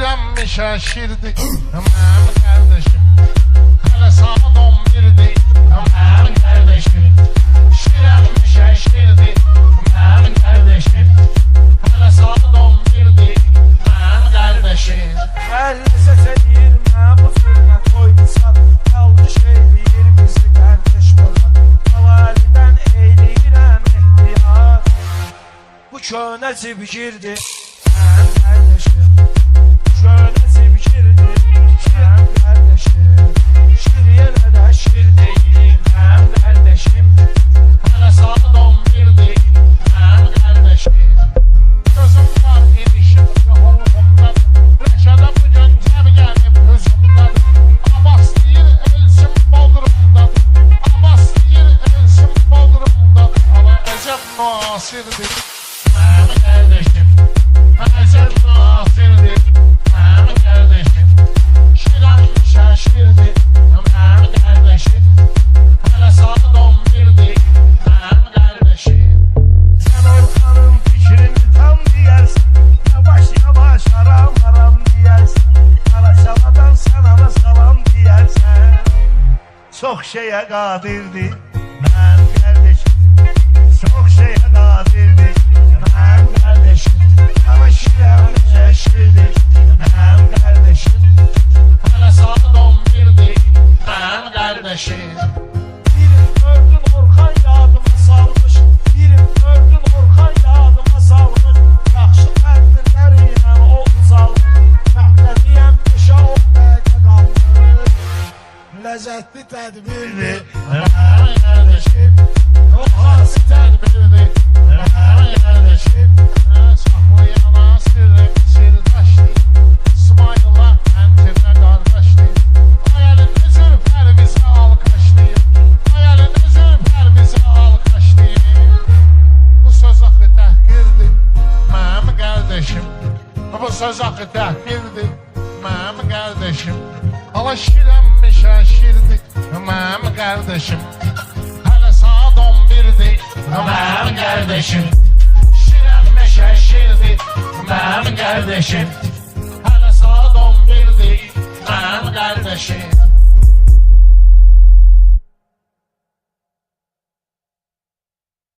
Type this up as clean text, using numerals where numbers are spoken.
şirem şaşırdı aman kardeşim. Hele saat 11'di aman kardeşim. Şirem şaşırdı aman kardeşim. Hele saat 11'di aman kardeşim. Əlləsə çəkirmə bu sürmə qoydusan. Qaldı şeyləyir bizi qardeş bölmə. Havalidən eyləyirəm ehtiyat. Bu könə cibgirdi mənim qardeşim. Bu könə cibgirdi mənim qardeşim. Şir yenə də şir deyil mənim qardeşim. Hele saat 11'di aman kardeşim. Gözüm var enişim ruhumda. Reşada bu göncem gelip hüzümden. Abbas deyir ölsün Bodrum'da. Abbas deyir ölsün Bodrum'da. Hala Ecep Nasir'di aman kardeşim. Ecep Nasir'di aman kardeşim. Şiran şaşırdı aman kardeşim. Hele saat 11'di aman kardeşim. Sen Orxanın fikrini tam deyərsən. Yavaş yavaş aram aram deyərsən. Alaçaladan sən ana salam deyərsən. Çox şeyə qadirdir mənim qardeşim. Çox şeyə qadirdir mənim qardeşim. Ama şirəm şaşırdı mənim qardeşim. Hele saat 11'di aman kardeşim. Birim gördün Orxan yadıma salmış. Birim gördün Orxan yadıma salmış. Yaxşı tədbirlərlə o uzalmış. Məhdədiyəm peşə o dəqiqə qalmış. Ləzzətli tədbirdir aman kardeşim. Ruhası tedbirdi aman kardeşim. Saklayan sırrı sirdaşlı. İsmail'la entifne kardeşli. Hayalinde zülfer bizi alkışlayın. Hayalinde zülfer bizi alkışlayın. Bu söz hakkı tahkirdi mənim kardeşim. Bu söz hakkı tahkirdi mənim kardeşim. Hala şirem şaşırdı mənim kardeşim. Hele saat 11'di mənim kardeşim. Şirem şaşırdı mənim kardeşim.